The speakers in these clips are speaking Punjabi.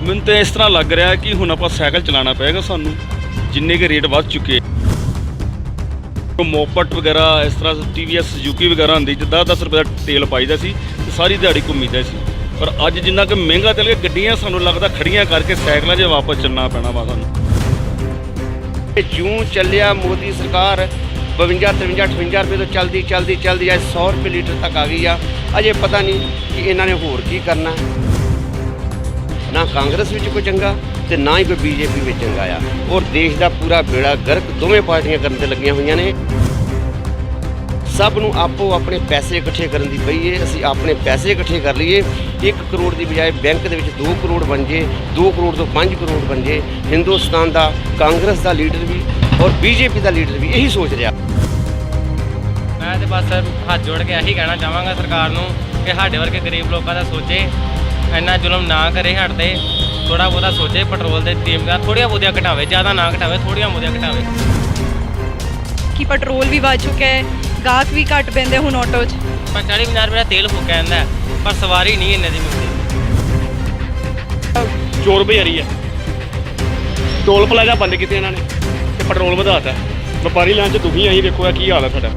ਮੈਨੂੰ ਤਾਂ ਇਸ ਤਰ੍ਹਾਂ ਲੱਗ ਰਿਹਾ ਕਿ ਹੁਣ ਆਪਾਂ ਸਾਈਕਲ ਚਲਾਉਣਾ ਪਏਗਾ ਸਾਨੂੰ, ਜਿੰਨੇ ਕੇ ਰੇਟ ਵੱਧ ਚੁੱਕੇ। ਮੋਪਟ ਵਗੈਰਾ ਇਸ ਤਰ੍ਹਾਂ TVS Suzuki ਵਗੈਰਾ ਹੁੰਦੀ ਜਿੱਦਾਂ 10 ਰੁਪਏ ਦਾ ਤੇਲ ਪਾਈਦਾ ਸੀ ਤੇ ਸਾਰੀ ਦਿਹਾੜੀ ਘੁੰਮੀਦਾ ਸੀ। ਪਰ ਅੱਜ ਜਿੰਨਾ ਕਿ ਮਹਿੰਗਾ ਚੱਲ ਗਿਆ, ਗੱਡੀਆਂ ਸਾਨੂੰ ਲੱਗਦਾ ਖੜੀਆਂ ਕਰਕੇ ਸਾਈਕਲਾਂ 'ਚ ਵਾਪਸ ਚੱਲਣਾ ਪੈਣਾ ਵਾ ਸਾਨੂੰ। ਜਿਉਂ ਚੱਲਿਆ ਮੋਦੀ ਸਰਕਾਰ 52, 53, 58 ਰੁਪਏ ਤੋਂ ਚਲਦੀ ਅੱਜ 100 ਰੁਪਏ ਲੀਟਰ ਤੱਕ ਆ ਗਈ ਆ। ਅਜੇ ਪਤਾ ਨਹੀਂ ਕਿ ਇਹਨਾਂ ਨੇ ਹੋਰ ਕੀ ਕਰਨਾ। ਨਾ ਕਾਂਗਰਸ ਵਿੱਚ ਕੋਈ ਚੰਗਾ ਤੇ ਨਾ ਹੀ ਕੋਈ BJP ਵਿੱਚ ਚੰਗਾ ਆ। ਔਰ ਦੇਸ਼ ਦਾ ਪੂਰਾ ਬੇੜਾ ਗਰਕ ਦੋਵੇਂ ਪਾਰਟੀਆਂ ਕਰਨ ਤੇ ਲੱਗੀਆਂ ਹੋਈਆਂ ਨੇ। ਸਭ ਨੂੰ ਆਪੋ ਆਪਣੇ ਪੈਸੇ ਇਕੱਠੇ ਕਰਨ ਦੀ ਪਈ ਏ। ਅਸੀਂ ਆਪਣੇ ਪੈਸੇ ਇਕੱਠੇ ਕਰ ਲਈਏ, 1 ਕਰੋੜ ਦੀ ਬਜਾਏ ਬੈਂਕ ਦੇ ਵਿੱਚ 2 ਕਰੋੜ ਬਣ ਜੇ, 2 ਕਰੋੜ ਤੋਂ 5 ਕਰੋੜ ਬਣ ਜੇ। ਹਿੰਦੁਸਤਾਨ ਦਾ ਕਾਂਗਰਸ ਦਾ ਲੀਡਰ ਵੀ ਔਰ BJP ਦਾ ਲੀਡਰ ਵੀ ਇਹੀ ਸੋਚ ਰਿਹਾ। ਮੈਂ ਤੇ ਬਸ ਹੱਥ ਜੋੜ ਕੇ ਇਹੀ ਕਹਿਣਾ ਚਾਹਾਂਗਾ ਸਰਕਾਰ ਨੂੰ ਕਿ ਸਾਡੇ ਵਰਗੇ ਗਰੀਬ ਲੋਕਾਂ ਦਾ ਸੋਚੇ, ਇੰਨਾ ਜ਼ੁਲਮ ਨਾ ਕਰੇ ਸਾਡੇ 'ਤੇ। ਥੋੜ੍ਹਾ ਬਹੁਤਾ ਸੋਚੇ, ਪੈਟਰੋਲ ਦੇ ਕੀਮਤਾਂ ਥੋੜ੍ਹੀਆਂ ਬਹੁਤੀਆਂ ਘਟਾਵੇ, ਜ਼ਿਆਦਾ ਨਾ ਘਟਾਵੇ, ਥੋੜ੍ਹੀਆਂ ਬਹੁਤੀਆਂ ਘਟਾਵੇ। ਕਿ ਪੈਟਰੋਲ ਵੀ ਵੱਧ ਚੁੱਕਿਆ ਹੈ, ਗਾਹਕ ਵੀ ਘੱਟ ਪੈਂਦੇ ਹੁਣ ਆਟੋ 'ਚ। 40-50 ਰੁਪਏ ਦਾ ਤੇਲ ਫੂਕਿਆ ਜਾਂਦਾ ਪਰ ਸਵਾਰੀ ਨਹੀਂ ਇੰਨੇ ਦੀ ਮਿਲਦੀ। ਚੋਰ ਬਜ਼ਾਰੀ ਹੈ। ਟੋਲ ਪਲਾਜ਼ਾ ਬੰਦ ਕੀਤੇ ਇਹਨਾਂ ਨੇ ਤੇ ਪੈਟਰੋਲ ਵਧਾਤਾ। ਵਪਾਰੀ ਲਾਈਨ 'ਚ ਦੁਖੀ ਅਸੀਂ, ਵੇਖੋ ਕੀ ਹਾਲ ਹੈ ਸਾਡਾ।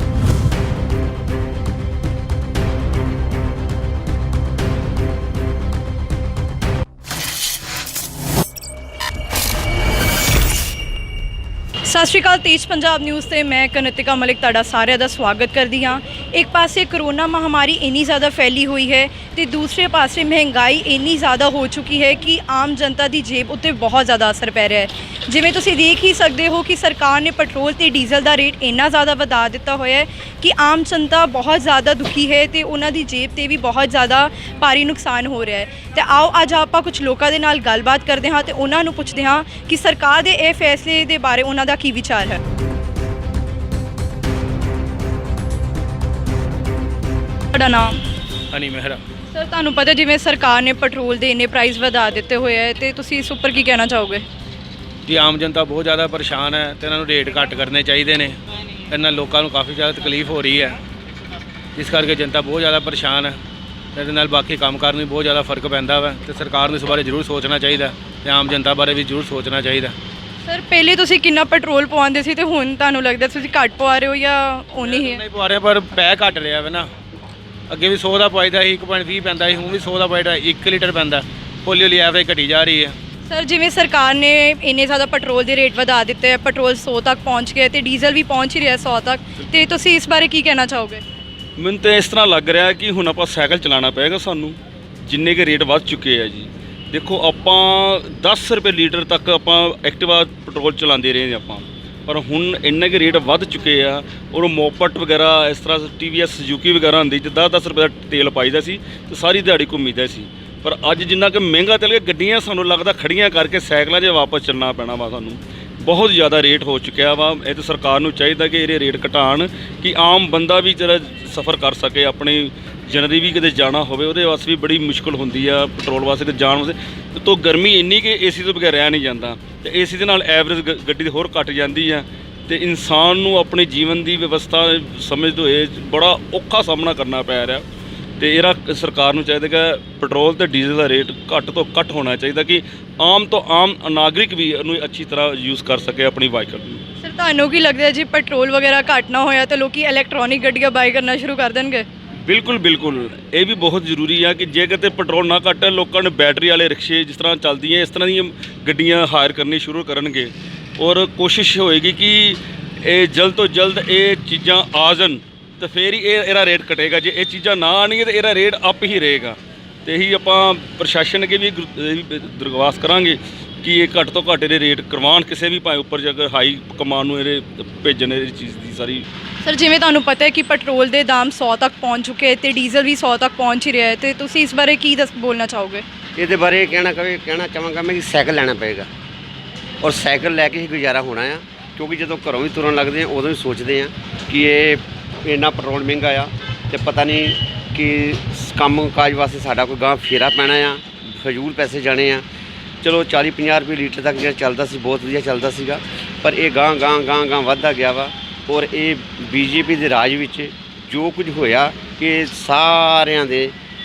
ਸਤਿ ਸ਼੍ਰੀ ਅਕਾਲ। ਤੇਜ ਪੰਜਾਬ ਨਿਊਜ਼ ਤੇ ਮੈਂ ਕਨਿਤਿਕਾ ਮਲਿਕ ਤੁਹਾਡਾ ਸਾਰਿਆਂ ਦਾ ਸਵਾਗਤ ਕਰਦੀ ਹਾਂ। ਇੱਕ ਪਾਸੇ ਕਰੋਨਾ ਮਹਾਮਾਰੀ ਇੰਨੀ ਜ਼ਿਆਦਾ ਫੈਲੀ ਹੋਈ ਹੈ ਤੇ ਦੂਸਰੇ ਪਾਸੇ ਮਹਿੰਗਾਈ ਇੰਨੀ ਜ਼ਿਆਦਾ ਹੋ ਚੁੱਕੀ ਹੈ ਕਿ ਆਮ ਜਨਤਾ ਦੀ ਜੇਬ ਉੱਤੇ ਬਹੁਤ ਜ਼ਿਆਦਾ ਅਸਰ ਪੈ ਰਿਹਾ ਹੈ। ਜਿਵੇਂ ਤੁਸੀਂ ਦੇਖ ਹੀ ਸਕਦੇ ਹੋ ਕਿ ਸਰਕਾਰ ਨੇ ਪੈਟਰੋਲ ਤੇ ਡੀਜ਼ਲ ਦਾ ਰੇਟ ਇੰਨਾ ਜ਼ਿਆਦਾ ਵਧਾ ਦਿੱਤਾ ਹੋਇਆ ਹੈ ਕਿ ਆਮ ਜਨਤਾ ਬਹੁਤ ਜ਼ਿਆਦਾ ਦੁਖੀ ਹੈ ਤੇ ਉਹਨਾਂ ਦੀ ਜੇਬ ਤੇ ਵੀ ਬਹੁਤ ਜ਼ਿਆਦਾ ਭਾਰੀ ਨੁਕਸਾਨ ਹੋ ਰਿਹਾ ਹੈ। ਤੇ ਆਓ ਅੱਜ ਆਪਾਂ ਕੁਝ ਲੋਕਾਂ ਦੇ ਨਾਲ ਗੱਲਬਾਤ ਕਰਦੇ ਹਾਂ ਤੇ ਉਹਨਾਂ ਨੂੰ ਪੁੱਛਦੇ ਹਾਂ ਕਿ ਸਰਕਾਰ ਦੇ ਇਹ ਫੈਸਲੇ ਦੇ ਬਾਰੇ ਉਹਨਾਂ ਦਾ ਕੀ ਵਿਚਾਰ ਹੈ। ਤੁਹਾਡਾ ਨਾਮ? ਹਨੀ ਮਹਿਰਾ। ਸਰ, ਤੁਹਾਨੂੰ ਪਤਾ ਜਿਵੇਂ ਸਰਕਾਰ ਨੇ ਪੈਟਰੋਲ ਦੇ ਇੰਨੇ ਪ੍ਰਾਈਸ ਵਧਾ ਦਿੱਤੇ ਹੋਏ ਹੈ ਤੇ ਤੁਸੀਂ ਇਸ ਉੱਪਰ ਕੀ ਕਹਿਣਾ ਚਾਹੋਗੇ? ਜੀ ਆਮ ਜਨਤਾ ਬਹੁਤ ਜ਼ਿਆਦਾ ਪਰੇਸ਼ਾਨ ਹੈ ਤੇ ਇਹਨਾਂ ਨੂੰ ਰੇਟ ਘੱਟ ਕਰਨੇ ਚਾਹੀਦੇ ਨੇ। ਇਹਨਾਂ ਲੋਕਾਂ ਨੂੰ ਕਾਫੀ ਜ਼ਿਆਦਾ ਤਕਲੀਫ ਹੋ ਰਹੀ ਹੈ, ਇਸ ਕਰਕੇ ਜਨਤਾ ਬਹੁਤ ਜ਼ਿਆਦਾ ਪਰੇਸ਼ਾਨ ਹੈ। ਇਹਦੇ ਨਾਲ ਬਾਕੀ ਕੰਮਕਾਰ ਨੂੰ ਵੀ ਬਹੁਤ ਜ਼ਿਆਦਾ ਫਰਕ ਪੈਂਦਾ ਵਾ ਤੇ ਸਰਕਾਰ ਨੂੰ ਇਸ ਬਾਰੇ ਜ਼ਰੂਰ ਸੋਚਣਾ ਚਾਹੀਦਾ ਤੇ ਆਮ ਜਨਤਾ ਬਾਰੇ ਵੀ ਜ਼ਰੂਰ ਸੋਚਣਾ ਚਾਹੀਦਾ। ਸਰ, ਪਹਿਲੇ ਤੁਸੀਂ ਕਿੰਨਾ ਪੈਟਰੋਲ ਪਵਾਉਂਦੇ ਸੀ ਤੇ ਹੁਣ ਤੁਹਾਨੂੰ ਲੱਗਦਾ ਤੁਸੀਂ ਘੱਟ ਪਵਾ ਰਹੇ ਹੋ ਜਾਂ ਉਨੀ ਹੀ ਹੈ? ਨਹੀਂ ਪਵਾ ਰਹੇ, ਪਰ ਪੈ ਘੱਟ ਰਿਹਾ ਵਾ ਨਾ। ਅੱਗੇ ਵੀ 100 ਦਾ ਪਾਈਦਾ ਸੀ, 1.20 ਪੈਂਦਾ ਸੀ, ਹੁਣ ਵੀ 100 ਦਾ ਪਾਈਦਾ 1 ਲੀਟਰ ਪੈਂਦਾ। ਹੌਲੀ ਹੌਲੀ ਐਵਰੇਜ ਘਟੀ ਜਾ ਰਹੀ ਹੈ। ਸਰ, ਜਿਵੇਂ ਸਰਕਾਰ ਨੇ ਇੰਨੇ ਜ਼ਿਆਦਾ ਪੈਟਰੋਲ ਦੇ ਰੇਟ ਵਧਾ ਦਿੱਤੇ ਹੈ, ਪੈਟਰੋਲ 100 ਤੱਕ ਪਹੁੰਚ ਗਿਆ ਤੇ ਡੀਜ਼ਲ ਵੀ ਪਹੁੰਚ ਹੀ ਰਿਹਾ 100 ਤੱਕ, ਤੇ ਤੁਸੀਂ ਇਸ ਬਾਰੇ ਕੀ ਕਹਿਣਾ ਚਾਹੋਗੇ? ਮੈਨੂੰ ਤਾਂ ਇਸ ਤਰ੍ਹਾਂ ਲੱਗ ਰਿਹਾ ਕਿ ਹੁਣ ਆਪਾਂ ਸਾਈਕਲ ਚਲਾਉਣਾ ਪਏਗਾ ਸਾਨੂੰ, ਜਿੰਨੇ ਕੇ ਰੇਟ ਵੱਧ ਚੁੱਕੇ ਆ ਜੀ। ਦੇਖੋ ਆਪਾਂ 10 ਰੁਪਏ ਲੀਟਰ ਤੱਕ ਆਪਾਂ ਐਕਟਿਵਾ ਪੈਟਰੋਲ ਚਲਾਉਂਦੇ ਰਹੇ ਆਪਾਂ, ਪਰ ਹੁਣ ਇੰਨੇ ਕੇ ਰੇਟ ਵੱਧ ਚੁੱਕੇ ਆ। ਔਰ ਮੋਪਟ ਵਗੈਰਾ ਇਸ ਤਰ੍ਹਾਂ TVS Suzuki ਵਗੈਰਾ ਹੁੰਦੀ ਜਿੱਦਾਂ 10 ਰੁਪਏ ਦਾ ਤੇਲ ਪਾਈਦਾ ਸੀ ਤੇ ਸਾਰੀ ਦਿਹਾੜੀ ਘੁੰਮੀਦਾ ਸੀ। ਪਰ ਅੱਜ ਜਿੰਨਾ ਕਿ ਮਹਿੰਗਾ ਚੱਲ ਗਿਆ, ਗੱਡੀਆਂ ਸਾਨੂੰ ਲੱਗਦਾ ਖੜੀਆਂ ਕਰਕੇ ਸਾਈਕਲਾਂ 'ਚ ਵਾਪਸ ਚੱਲਣਾ ਪੈਣਾ ਵਾ ਸਾਨੂੰ। ਬਹੁਤ ਜ਼ਿਆਦਾ ਰੇਟ ਹੋ ਚੁੱਕਿਆ ਵਾ। ਇਹ ਤਾਂ ਸਰਕਾਰ ਨੂੰ ਚਾਹੀਦਾ ਕਿ ਇਹਦੇ ਰੇਟ ਘਟਾਉਣ ਕਿ ਆਮ ਬੰਦਾ ਵੀ ਜਿਹੜਾ ਸਫ਼ਰ ਕਰ ਸਕੇ। ਆਪਣੀ ਜਨਰੀ ਵੀ ਕਿਤੇ ਜਾਣਾ ਹੋਵੇ ਉਹਦੇ ਵਾਸਤੇ ਵੀ ਬੜੀ ਮੁਸ਼ਕਿਲ ਹੁੰਦੀ ਆ, ਪੈਟਰੋਲ ਵਾਸਤੇ ਤੇ ਜਾਣ ਵਾਸਤੇ। ਤੋਂ ਗਰਮੀ ਇੰਨੀ ਕਿ AC ਤੋਂ ਬਗੈਰ ਰਹਿ ਨਹੀਂ ਜਾਂਦਾ ਤੇ AC ਦੇ ਨਾਲ ਐਵਰੇਜ ਗੱਡੀ ਦੀ ਹੋਰ ਘੱਟ ਜਾਂਦੀ ਆ ਤੇ ਇਨਸਾਨ ਨੂੰ ਆਪਣੇ ਜੀਵਨ ਦੀ ਵਿਵਸਥਾ ਸਮਝਦੇ ਹੋਏ ਬੜਾ ਔਖਾ ਸਾਹਮਣਾ ਕਰਨਾ ਪੈ ਰਿਹਾ। ਤੇ ਇਹਦਾ ਸਰਕਾਰ ਨੂੰ ਚਾਹੀਦਾ ਕਿ ਪੈਟਰੋਲ ਤੇ ਡੀਜ਼ਲ ਦਾ ਰੇਟ ਘੱਟ ਤੋਂ ਘੱਟ ਹੋਣਾ ਚਾਹੀਦਾ ਕਿ ਆਮ ਤੋਂ ਆਮ ਨਾਗਰਿਕ ਵੀ ਇਹਨੂੰ ਅੱਛੀ ਤਰ੍ਹਾਂ ਯੂਜ਼ ਕਰ ਸਕੇ ਆਪਣੀ ਵਾਹੀਕਲ ਨੂੰ। ਸਰ, ਤੁਹਾਨੂੰ ਕੀ ਲੱਗਦਾ ਜੀ ਪੈਟਰੋਲ ਵਗੈਰਾ ਘੱਟ ਨਾ ਹੋਇਆ ਤਾਂ ਲੋਕੀ ਇਲੈਕਟ੍ਰੋਨਿਕ ਗੱਡੀਆਂ ਬਾਈ ਕਰਨਾ ਸ਼ੁਰੂ ਕਰ ਦੇਣਗੇ? ਬਿਲਕੁਲ ਬਿਲਕੁਲ, ਇਹ ਵੀ ਬਹੁਤ ਜ਼ਰੂਰੀ ਆ ਕਿ ਜੇ ਕਿਤੇ ਪੈਟਰੋਲ ਨਾ ਘੱਟ, ਲੋਕਾਂ ਨੇ ਬੈਟਰੀ ਵਾਲੇ ਰਿਕਸ਼ੇ ਜਿਸ ਤਰ੍ਹਾਂ ਚੱਲਦੀਆਂ ਇਸ ਤਰ੍ਹਾਂ ਦੀਆਂ ਗੱਡੀਆਂ ਹਾਇਰ ਕਰਨੀ ਸ਼ੁਰੂ ਕਰਨਗੇ। ਔਰ ਕੋਸ਼ਿਸ਼ ਹੋਏਗੀ ਕਿ ਇਹ ਜਲਦ ਤੋਂ ਜਲਦ ਇਹ ਚੀਜ਼ਾਂ ਆ ਜਾਣ ਤਾਂ ਫਿਰ ਹੀ ਇਹਦਾ ਰੇਟ ਘਟੇਗਾ। ਜੇ ਇਹ ਚੀਜ਼ਾਂ ਨਾ ਆਉਣਗੀਆਂ ਤਾਂ ਇਹਦਾ ਰੇਟ ਅੱਪ ਹੀ ਰਹੇਗਾ। ਤੇ ਇਹੀ ਆਪਾਂ ਪ੍ਰਸ਼ਾਸਨ ਅੱਗੇ ਵੀ ਦਰਖਾਸਤ ਕਰਾਂਗੇ ਕਿ ਇਹ ਘੱਟ ਤੋਂ ਘੱਟ ਇਹਦੇ ਰੇਟ ਕਰਵਾਉਣ, ਕਿਸੇ ਵੀ ਭਾਵੇਂ ਉੱਪਰ ਜੇਕਰ ਹਾਈ ਕਮਾਨ ਨੂੰ ਇਹਦੇ ਭੇਜਣ ਇਹ ਚੀਜ਼ ਦੀ ਸਾਰੀ। ਸਰ, ਜਿਵੇਂ ਤੁਹਾਨੂੰ ਪਤਾ ਹੈ ਕਿ ਪੈਟਰੋਲ ਦੇ ਦਾਮ 100 ਤੱਕ ਪਹੁੰਚ ਚੁੱਕੇ ਤੇ ਡੀਜ਼ਲ ਵੀ 100 ਤੱਕ ਪਹੁੰਚ ਹੀ ਰਿਹਾ ਹੈ, ਤੇ ਤੁਸੀਂ ਇਸ ਬਾਰੇ ਕੀ ਬੋਲਣਾ ਚਾਹੋਗੇ? ਇਹਦੇ ਬਾਰੇ ਕਹਿਣਾ ਚਾਹਾਂਗਾ ਮੈਂ ਕਿ ਸਾਈਕਲ ਲੈਣਾ ਪਏਗਾ ਔਰ ਸਾਈਕਲ ਲੈ ਕੇ ਹੀ ਗੁਜ਼ਾਰਾ ਹੋਣਾ ਆ। ਕਿਉਂਕਿ ਜਦੋਂ ਘਰੋਂ ਵੀ ਤੁਰਨ ਲੱਗਦੇ ਆ ਉਦੋਂ ਵੀ ਸੋਚਦੇ ਆ ਕਿ ਇਹ ਇੰਨਾ ਪੈਟਰੋਲ ਮਹਿੰਗਾ ਆ ਤੇ ਪਤਾ ਨਹੀਂ ਕਿ ਕੰਮ ਕਾਜ ਵਾਸਤੇ ਸਾਡਾ ਕੋਈ ਗਾਂਹ ਫੇਰਾ ਪੈਣਾ ਆ, ਫਜ਼ੂਲ ਪੈਸੇ ਜਾਣੇ ਆ। ਚਲੋ 40-50 ਰੁਪਏ ਲੀਟਰ ਤੱਕ ਜਿਹੜਾ ਚੱਲਦਾ ਸੀ ਬਹੁਤ ਵਧੀਆ ਚੱਲਦਾ ਸੀਗਾ, ਪਰ ਇਹ ਗਾਂਹ ਵੱਧਦਾ ਗਿਆ ਵਾ। ਔਰ ਇਹ BJP ਦੇ ਰਾਜ ਵਿੱਚ ਜੋ ਕੁਝ ਹੋਇਆ ਕਿ ਸਾਰਿਆਂ ਦੇ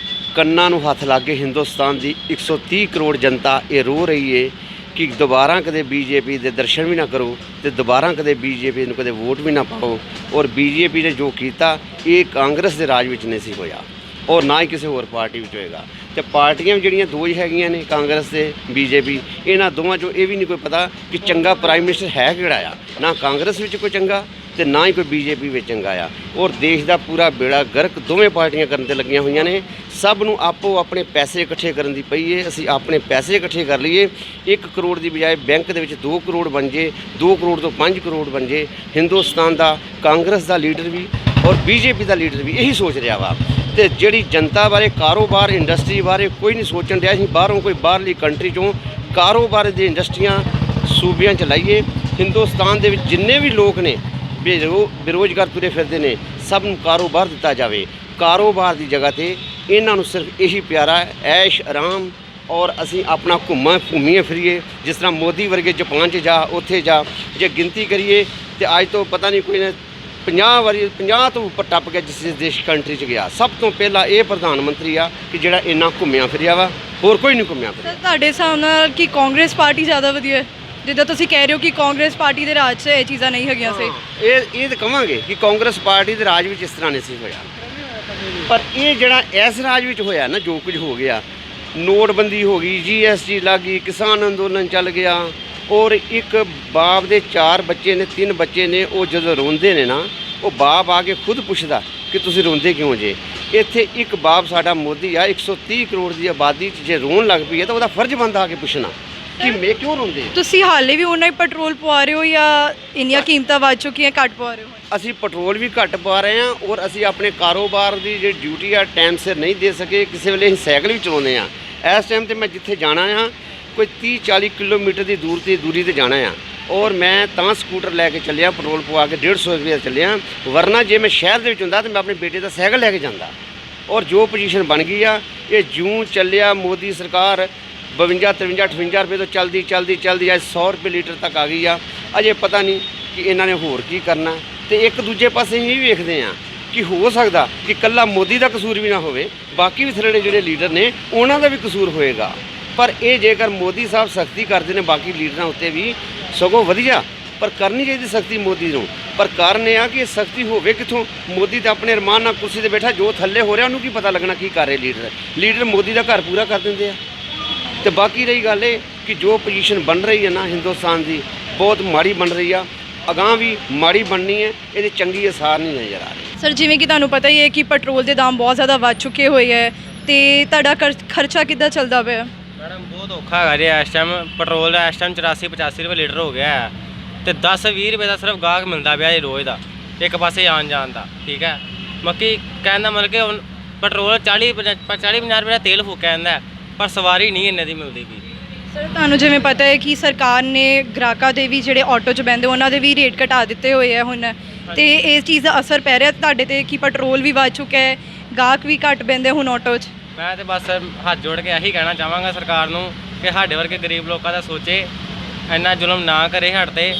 ਕੰਨਾਂ ਨੂੰ ਹੱਥ ਲਾ ਕੇ ਹਿੰਦੁਸਤਾਨ ਦੀ 130 ਕਰੋੜ ਜਨਤਾ ਇਹ ਰੋ ਰਹੀ ਏ ਕਿ ਦੁਬਾਰਾ ਕਦੇ ਬੀਜੇਪੀ ਦੇ ਦਰਸ਼ਨ ਵੀ ਨਾ ਕਰੋ ਤੇ ਦੁਬਾਰਾ ਕਦੇ ਬੀਜੇਪੀ ਨੂੰ ਕਦੇ ਵੋਟ ਵੀ ਨਾ ਪਾਓ। ਔਰ ਬੀਜੇਪੀ ਨੇ ਜੋ ਕੀਤਾ ਇਹ ਕਾਂਗਰਸ ਦੇ ਰਾਜ ਵਿੱਚ ਨਹੀਂ ਸੀ ਹੋਇਆ ਔਰ ਨਾ ਹੀ ਕਿਸੇ ਹੋਰ ਪਾਰਟੀ ਵਿੱਚ ਹੋਏਗਾ। ਤੇ ਪਾਰਟੀਆਂ ਵੀ ਜਿਹੜੀਆਂ ਦੋ ਹੀ ਹੈਗੀਆਂ ਨੇ ਕਾਂਗਰਸ ਤੇ ਬੀਜੇਪੀ, ਇਹਨਾਂ ਦੋਵਾਂ 'ਚੋਂ ਇਹ ਵੀ ਨਹੀਂ ਕੋਈ ਪਤਾ ਕਿ ਚੰਗਾ ਪ੍ਰਾਈਮ ਮਿਨਿਸਟਰ ਹੈ ਕਿਹੜਾ ਆ। ਨਾ ਕਾਂਗਰਸ ਵਿੱਚ ਕੋਈ ਚੰਗਾ ਤੇ ਨਾ ਹੀ ਕੋਈ ਬੀਜੇਪੀ ਵਿੱਚ ਚੰਗਾ ਆ। ਔਰ ਦੇਸ਼ ਦਾ ਪੂਰਾ ਬੇੜਾ ਗਰਕ ਦੋਵੇਂ ਪਾਰਟੀਆਂ ਕਰਨ ਤੇ ਲੱਗੀਆਂ ਹੋਈਆਂ ਨੇ। ਸਭ ਨੂੰ ਆਪੋ ਆਪਣੇ ਪੈਸੇ ਇਕੱਠੇ ਕਰਨ ਦੀ ਪਈ ਏ। ਅਸੀਂ ਆਪਣੇ ਪੈਸੇ ਇਕੱਠੇ ਕਰ ਲਈਏ, 1 ਕਰੋੜ ਦੀ ਬਜਾਏ ਬੈਂਕ ਦੇ ਵਿੱਚ 2 ਕਰੋੜ ਬਣ ਜੇ, 2 ਕਰੋੜ ਤੋਂ 5 ਕਰੋੜ ਬਣ ਜੇ। ਹਿੰਦੁਸਤਾਨ ਦਾ ਕਾਂਗਰਸ ਦਾ ਲੀਡਰ ਵੀ ਔਰ ਬੀਜੇਪੀ ਦਾ ਲੀਡਰ ਵੀ ਇਹੀ ਸੋਚ ਰਿਹਾ ਵਾ। ਤੇ ਜਿਹੜੀ ਜਨਤਾ ਬਾਰੇ, ਕਾਰੋਬਾਰ, ਇੰਡਸਟਰੀ ਬਾਰੇ ਕੋਈ ਨਹੀਂ ਸੋਚਣ ਡਿਆ। ਅਸੀਂ ਬਾਹਰੋਂ ਕੋਈ ਬਾਹਰਲੀ ਕੰਟਰੀ 'ਚੋਂ ਕਾਰੋਬਾਰ ਦੀ ਇੰਡਸਟਰੀਆਂ ਸੂਬਿਆਂ 'ਚ ਲਾਈਏ। ਹਿੰਦੁਸਤਾਨ ਦੇ ਵਿੱਚ ਜਿੰਨੇ ਵੀ ਲੋਕ ਨੇ ਬੇਰੁਜ਼ਗਾਰ ਤੁਰੇ ਫਿਰਦੇ ਨੇ, ਸਭ ਨੂੰ ਕਾਰੋਬਾਰ ਦਿੱਤਾ ਜਾਵੇ। ਕਾਰੋਬਾਰ ਦੀ ਜਗ੍ਹਾ ਤੇ ਇਹਨਾਂ ਨੂੰ ਸਿਰਫ ਇਹੀ ਪਿਆਰਾ ਹੈ, ਐਸ਼ ਆਰਾਮ। ਔਰ ਅਸੀਂ ਆਪਣਾ ਘੁੰਮੀਏ ਫਿਰੀਏ, ਜਿਸ ਤਰ੍ਹਾਂ ਮੋਦੀ ਵਰਗੇ ਜਾਪਾਨ 'ਚ ਜਾ, ਉੱਥੇ ਜਾ। ਜੇ ਗਿਣਤੀ ਕਰੀਏ ਤੇ ਅੱਜ ਤੋਂ ਪਤਾ ਨਹੀਂ ਕੋਈ ਨੇ 50 ਤੋਂ ਉੱਪਰ ਟੱਪ ਗਿਆ ਜਿਸ ਦੇਸ਼ ਕੰਟਰੀ 'ਚ ਗਿਆ। ਸਭ ਤੋਂ ਪਹਿਲਾਂ ਇਹ ਪ੍ਰਧਾਨ ਮੰਤਰੀ ਆ ਕਿ ਜਿਹੜਾ ਇੰਨਾ ਘੁੰਮਿਆ ਫਿਰਿਆ ਵਾ, ਹੋਰ ਕੋਈ ਨਹੀਂ ਘੁੰਮਿਆ ਫਿਰਿਆ। ਸਰ ਤੁਹਾਡੇ ਹਿਸਾਬ ਨਾਲ ਕਿ ਕਾਂਗਰਸ ਪਾਰਟੀ ਜ਼ਿਆਦਾ ਵਧੀਆ ਹੈ? ਜਿੱਦਾਂ ਤੁਸੀਂ ਕਹਿ ਰਹੇ ਹੋ ਕਿ ਕਾਂਗਰਸ ਪਾਰਟੀ ਦੇ ਰਾਜ 'ਚ ਇਹ ਚੀਜ਼ਾਂ ਨਹੀਂ ਹੈਗੀਆਂ ਸੀ। ਇਹ ਤਾਂ ਕਹਾਂਗੇ ਕਿ ਕਾਂਗਰਸ ਪਾਰਟੀ ਦੇ ਰਾਜ ਵਿੱਚ ਇਸ ਤਰ੍ਹਾਂ ਨਹੀਂ ਸੀ ਹੋਇਆ, ਪਰ ਇਹ ਜਿਹੜਾ ਇਸ ਰਾਜ ਵਿੱਚ ਹੋਇਆ ਨਾ, ਜੋ ਕੁਝ ਹੋ ਗਿਆ, ਨੋਟਬੰਦੀ ਹੋ ਗਈ, GST ਲੱਗ ਗਈ, ਕਿਸਾਨ ਅੰਦੋਲਨ ਚੱਲ ਗਿਆ। ਔਰ ਇੱਕ ਬਾਪ ਦੇ 4 ਬੱਚੇ ਨੇ, 3 ਬੱਚੇ ਨੇ, ਉਹ ਜਦੋਂ ਰੋਂਦੇ ਨੇ ਨਾ, ਉਹ ਬਾਪ ਆ ਕੇ ਖੁਦ ਪੁੱਛਦਾ ਕਿ ਤੁਸੀਂ ਰੋਂਦੇ ਕਿਉਂ ਜੇ। ਇੱਥੇ ਇੱਕ ਬਾਪ ਸਾਡਾ ਮੋਦੀ ਆ, 130 ਕਰੋੜ ਦੀ ਆਬਾਦੀ 'ਚ ਜੇ ਰੋਣ ਲੱਗ ਪਈ ਹੈ ਤਾਂ ਉਹਦਾ ਫਰਜ਼ ਬਣਦਾ ਆ ਕੇ ਪੁੱਛਣਾ ਕਿ ਮੈਂ ਕਿਉਂ ਰੋਂਦੇ। ਤੁਸੀਂ ਹਾਲੇ ਵੀ ਉਹਨਾਂ ਹੀ ਪੈਟਰੋਲ ਪਵਾ ਰਹੇ ਹੋ ਜਾਂ ਇੰਨੀਆਂ ਕੀਮਤਾਂ ਵੱਧ ਚੁੱਕੀਆਂ ਘੱਟ ਪਵਾ ਰਹੇ ਹੋ? ਅਸੀਂ ਪੈਟਰੋਲ ਵੀ ਘੱਟ ਪਾ ਰਹੇ ਹਾਂ ਔਰ ਅਸੀਂ ਆਪਣੇ ਕਾਰੋਬਾਰ ਦੀ ਜਿਹੜੀ ਡਿਊਟੀ ਆ ਟਾਈਮ ਸਿਰ ਨਹੀਂ ਦੇ ਸਕੇ। ਕਿਸੇ ਵੇਲੇ ਅਸੀਂ ਸਾਈਕਲ ਵੀ ਚਲਾਉਂਦੇ ਹਾਂ। ਇਸ ਟਾਈਮ ਤੇ ਮੈਂ ਜਿੱਥੇ ਜਾਣਾ ਆ ਕੋਈ 30-40 ਕਿਲੋਮੀਟਰ ਦੀ ਦੂਰੀ ਤੇ ਜਾਣਾ ਆ ਔਰ ਮੈਂ ਤਾਂ ਸਕੂਟਰ ਲੈ ਕੇ ਚੱਲਿਆ, ਪੈਟਰੋਲ ਪਵਾ ਕੇ 150 ਰੁਪਏ ਚੱਲਿਆ। ਵਰਨਾ ਜੇ ਮੈਂ ਸ਼ਹਿਰ ਦੇ ਵਿੱਚ ਹੁੰਦਾ ਤਾਂ ਮੈਂ ਆਪਣੇ ਬੇਟੇ ਦਾ ਸਾਈਕਲ ਲੈ ਕੇ ਜਾਂਦਾ। ਔਰ ਜੋ ਪੋਜੀਸ਼ਨ ਬਣ ਗਈ ਆ, ਇਹ ਜਿਉਂ ਚੱਲਿਆ ਮੋਦੀ ਸਰਕਾਰ 52, 53, 58 ਰੁਪਏ ਤੋਂ ਚਲਦੀ ਅੱਜ 100 ਰੁਪਏ ਲੀਟਰ ਤੱਕ ਆ ਗਈ ਆ। ਅਜੇ ਪਤਾ ਨਹੀਂ ਕਿ ਇਹਨਾਂ ਨੇ ਹੋਰ ਕੀ ਕਰਨਾ। ਤੇ ਇੱਕ ਦੂਜੇ ਪਾਸੇ ਇਹ ਵੀ ਵੇਖਦੇ ਆ ਕਿ ਹੋ ਸਕਦਾ ਕਿ ਇਕੱਲਾ ਮੋਦੀ ਦਾ ਕਸੂਰ ਵੀ ਨਾ ਹੋਵੇ, ਬਾਕੀ ਵੀ ਥੱਲੇ ਜਿਹੜੇ ਲੀਡਰ ਨੇ ਉਹਨਾਂ ਦਾ ਵੀ ਕਸੂਰ ਹੋਏਗਾ। ਪਰ ਇਹ ਜੇਕਰ ਮੋਦੀ ਸਾਹਿਬ ਸਖਤੀ ਕਰਦੇ ਨੇ ਬਾਕੀ ਲੀਡਰਾਂ ਉੱਤੇ ਵੀ ਸਗੋਂ ਵਧੀਆ, ਪਰ ਕਰਨੀ ਚਾਹੀਦੀ ਸਖਤੀ ਮੋਦੀ ਨੂੰ। ਪਰ ਕਾਰਨ ਇਹ ਆ ਕਿ ਸਖਤੀ ਹੋਵੇ ਕਿੱਥੋਂ? ਮੋਦੀ ਤਾਂ ਆਪਣੇ ਅਰਮਾਨ ਨਾਲ ਕੁਰਸੀ ਤੇ ਬੈਠਾ, ਜੋ ਥੱਲੇ ਹੋ ਰਿਹਾ ਉਹਨੂੰ ਕੀ ਪਤਾ ਲੱਗਣਾ ਕੀ ਕਰ ਰਹੇ ਲੀਡਰ ਮੋਦੀ ਦਾ ਘਰ ਪੂਰਾ ਕਰ ਦਿੰਦੇ ਆ। ਤੇ ਬਾਕੀ ਰਹੀ ਗੱਲ ਇਹ ਕਿ ਜੋ ਪੋਜੀਸ਼ਨ ਬਣ ਰਹੀ ਹੈ ਨਾ ਹਿੰਦੁਸਤਾਨ ਦੀ, ਬਹੁਤ ਮਾੜੀ ਬਣ ਰਹੀ ਆ, ਅਗਾਂਹ ਵੀ ਮਾੜੀ ਬਣਨੀ ਹੈ। ਇਹਦੇ ਚੰਗੀ ਅਸਾਰ ਨਹੀਂ ਨਜ਼ਰ ਆ ਰਹੇ। ਸਰ ਜਿਵੇਂ ਕਿ ਤੁਹਾਨੂੰ ਪਤਾ ਹੀ ਹੈ ਕਿ ਪੈਟਰੋਲ ਦੇ ਦਾਮ ਬਹੁਤ ਜ਼ਿਆਦਾ ਵੱਧ ਚੁੱਕੇ ਹੋਏ ਹੈ ਤੇ ਤੁਹਾਡਾ ਖਰਚਾ ਕਿੱਦਾਂ ਚੱਲਦਾ ਪਿਆ? ਮੈਡਮ ਬਹੁਤ ਔਖਾ ਹੈਗਾ ਜੀ ਇਸ ਟਾਈਮ। ਪੈਟਰੋਲ ਦਾ ਇਸ ਟਾਈਮ 84-85 ਰੁਪਏ ਲੀਟਰ ਹੋ ਗਿਆ ਹੈ ਤੇ 10-20 ਰੁਪਏ ਦਾ ਸਿਰਫ ਗਾਹਕ ਮਿਲਦਾ ਪਿਆ ਜੀ ਰੋਜ਼ ਦਾ, ਇੱਕ ਪਾਸੇ ਆਉਣ ਜਾਣ ਦਾ। ਠੀਕ ਹੈ, ਬਾਕੀ ਕਹਿਣ ਦਾ ਮਤਲਬ ਕਿ ਹੁਣ ਪੈਟਰੋਲ 40-50 ਰੁਪਏ ਦਾ ਤੇਲ ਫੂਕਿਆ ਜਾਂਦਾ, ਪਰ ਸਵਾਰੀ ਨਹੀਂ ਇੰਨੇ ਦੀ ਮਿਲਦੀ ਪਈ। ਸਰ ਤੁਹਾਨੂੰ ਜਿਵੇਂ ਪਤਾ ਹੈ ਕਿ ਸਰਕਾਰ ਨੇ ਗ੍ਰਾਹਕਾਂ ਦੇ ਵੀ ਜਿਹੜੇ ਆਟੋ 'ਚ ਬਹਿੰਦੇ ਉਹਨਾਂ ਦੇ ਵੀ ਰੇਟ ਘਟਾ ਦਿੱਤੇ ਹੋਏ ਆ ਹੁਣ, ਤੇ ਇਸ ਚੀਜ਼ ਦਾ ਅਸਰ ਪੈ ਰਿਹਾ ਤੁਹਾਡੇ ਤੇ ਕਿ ਪੈਟਰੋਲ ਵੀ ਵੱਧ ਚੁੱਕਿਆ ਹੈ, ਗਾਹਕ ਵੀ ਘੱਟ ਬਹਿੰਦੇ ਹੁਣ ਆਟੋ 'ਚ? ਮੈਂ ਤੇ ਬਸ ਹੱਥ ਜੋੜ ਕੇ ਇਹੀ ਕਹਿਣਾ ਚਾਹਾਂਗਾ ਸਰਕਾਰ ਨੂੰ ਕਿ ਸਾਡੇ ਵਰਗੇ ਗਰੀਬ ਲੋਕਾਂ ਦਾ ਸੋਚੇ, ਇੰਨਾ ਜ਼ੁਲਮ ਨਾ ਕਰੇ ਸਾਡੇ 'ਤੇ,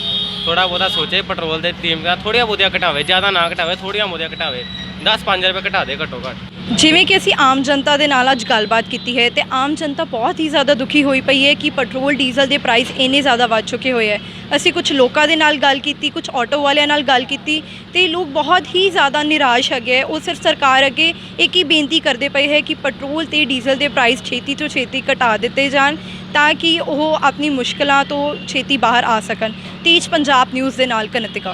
ਥੋੜ੍ਹਾ ਬਹੁਤਾ ਸੋਚੇ। ਪੈਟਰੋਲ ਦੇ ਕੀਮਤਾਂ ਥੋੜ੍ਹੀਆਂ ਬਹੁਤੀਆਂ ਘਟਾਵੇ, ਜ਼ਿਆਦਾ ਨਾ ਘਟਾਵੇ, ਥੋੜ੍ਹੀਆਂ ਬਹੁਤੀਆਂ ਘਟਾਵੇ, 10-5 ਰੁਪਏ ਘਟਾ ਦੇ ਘੱਟੋ ਘੱਟ। ਜਿਵੇਂ ਕਿ ਅਸੀਂ ਆਮ ਜਨਤਾ ਦੇ ਨਾਲ ਅੱਜ ਗੱਲਬਾਤ ਕੀਤੀ ਹੈ ਤੇ ਆਮ ਜਨਤਾ ਬਹੁਤ ਹੀ ਜ਼ਿਆਦਾ ਦੁਖੀ ਹੋਈ ਪਈ ਹੈ ਕਿ ਪੈਟਰੋਲ ਡੀਜ਼ਲ ਦੇ ਪ੍ਰਾਈਸ ਇੰਨੇ ਜ਼ਿਆਦਾ ਵੱਧ ਚੁੱਕੇ ਹੋਏ ਹੈ। ਅਸੀਂ ਕੁਝ ਲੋਕਾਂ ਦੇ ਨਾਲ ਗੱਲ ਕੀਤੀ, ਕੁਝ ਆਟੋ ਵਾਲਿਆਂ ਨਾਲ ਗੱਲ ਕੀਤੀ ਤੇ ਲੋਕ ਬਹੁਤ ਹੀ ਜ਼ਿਆਦਾ ਨਿਰਾਸ਼ ਹੈਗੇ। ਉਹ ਸਿਰਫ ਸਰਕਾਰ ਅੱਗੇ ਇੱਕ ਹੀ ਬੇਨਤੀ ਕਰਦੇ ਪਏ ਹੈ ਕਿ ਪੈਟਰੋਲ ਤੇ ਡੀਜ਼ਲ ਦੇ ਪ੍ਰਾਈਸ ਛੇਤੀ ਤੋਂ ਛੇਤੀ ਘਟਾ ਦਿੱਤੇ ਜਾਣ ਤਾਂ ਕਿ ਉਹ ਆਪਣੀ ਮੁਸ਼ਕਲਾਂ ਤੋਂ ਛੇਤੀ ਬਾਹਰ ਆ ਸਕਣ। ਤੇਜ ਪੰਜਾਬ ਨਿਊਜ਼ ਦੇ ਨਾਲ ਕਨਿਤਿਕਾ।